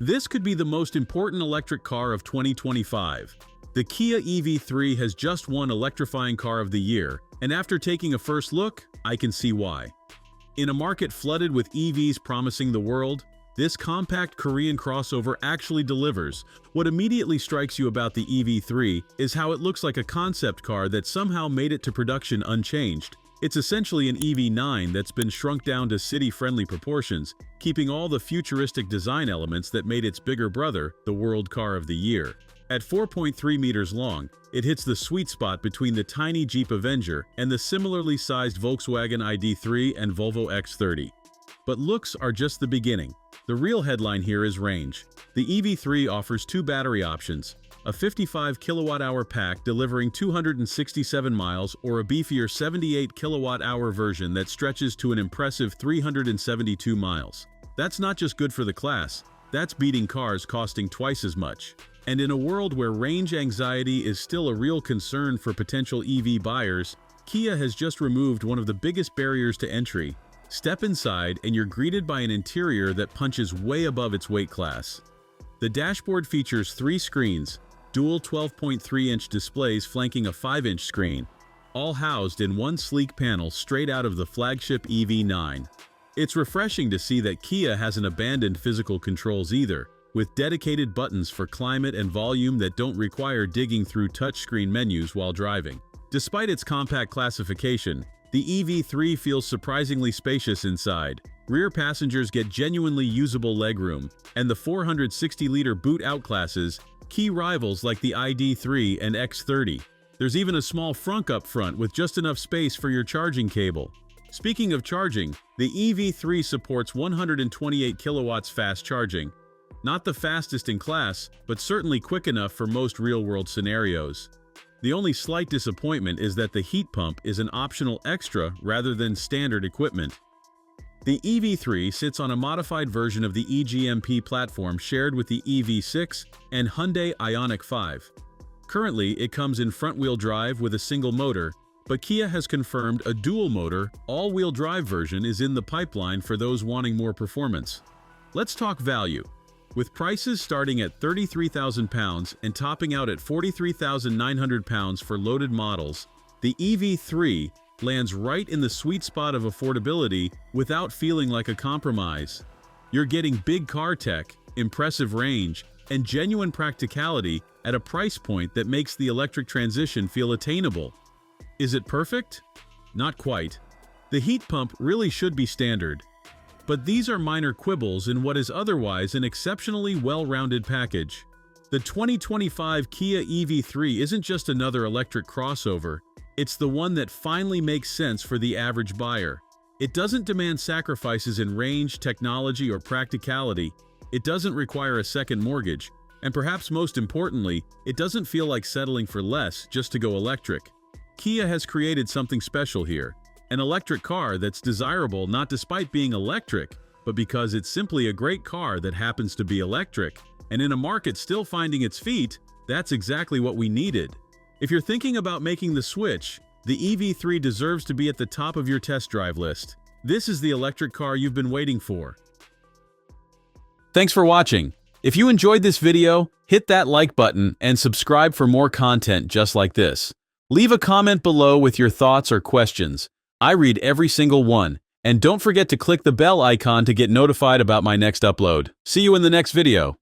This could be the most important electric car of 2025. The Kia EV3 has just won Electrifying Car of the Year, and after taking a first look, I can see why. In a market flooded with EVs promising the world, this compact Korean crossover actually delivers. What immediately strikes you about the EV3 is how it looks like a concept car that somehow made it to production unchanged. It's essentially an EV9 that's been shrunk down to city-friendly proportions, keeping all the futuristic design elements that made its bigger brother the World Car of the Year. At 4.3 meters long, it hits the sweet spot between the tiny Jeep Avenger and the similarly sized Volkswagen ID.3 and Volvo X30. But looks are just the beginning. The real headline here is range. The EV3 offers two battery options, a 55 kilowatt-hour pack delivering 267 miles or a beefier 78 kilowatt-hour version that stretches to an impressive 372 miles. That's not just good for the class, that's beating cars costing twice as much. And in a world where range anxiety is still a real concern for potential EV buyers, Kia has just removed one of the biggest barriers to entry. Step inside and you're greeted by an interior that punches way above its weight class. The dashboard features 3 screens, dual 12.3-inch displays flanking a 5-inch screen, all housed in one sleek panel straight out of the flagship EV9. It's refreshing to see that Kia hasn't abandoned physical controls either, with dedicated buttons for climate and volume that don't require digging through touchscreen menus while driving. Despite its compact classification, the EV3 feels surprisingly spacious inside. Rear passengers get genuinely usable legroom, and the 460-liter boot outclasses key rivals like the ID.3 and X30. There's even a small frunk up front with just enough space for your charging cable. Speaking of charging, the EV3 supports 128 kilowatts fast charging. Not the fastest in class, but certainly quick enough for most real-world scenarios. The only slight disappointment is that the heat pump is an optional extra rather than standard equipment. The EV3 sits on a modified version of the eGMP platform shared with the EV6 and Hyundai Ioniq 5. Currently, it comes in front-wheel drive with a single motor, but Kia has confirmed a dual-motor, all-wheel drive version is in the pipeline for those wanting more performance. Let's talk value. With prices starting at £33,000 and topping out at £43,900 for loaded models, the EV3 lands right in the sweet spot of affordability without feeling like a compromise. You're getting big car tech, impressive range, and genuine practicality at a price point that makes the electric transition feel attainable. Is it perfect? Not quite. The heat pump really should be standard. But these are minor quibbles in what is otherwise an exceptionally well-rounded package. The 2025 Kia EV3 isn't just another electric crossover, it's the one that finally makes sense for the average buyer. It doesn't demand sacrifices in range, technology, or practicality. It doesn't require a second mortgage. And perhaps most importantly, it doesn't feel like settling for less just to go electric. Kia has created something special here. An electric car that's desirable not despite being electric, but because it's simply a great car that happens to be electric. And in a market still finding its feet, that's exactly what we needed. If you're thinking about making the switch, the EV3 deserves to be at the top of your test drive list. This is the electric car you've been waiting for. Thanks for watching. If you enjoyed this video, hit that like button and subscribe for more content just like this. Leave a comment below with your thoughts or questions. I read every single one, and don't forget to click the bell icon to get notified about my next upload. See you in the next video.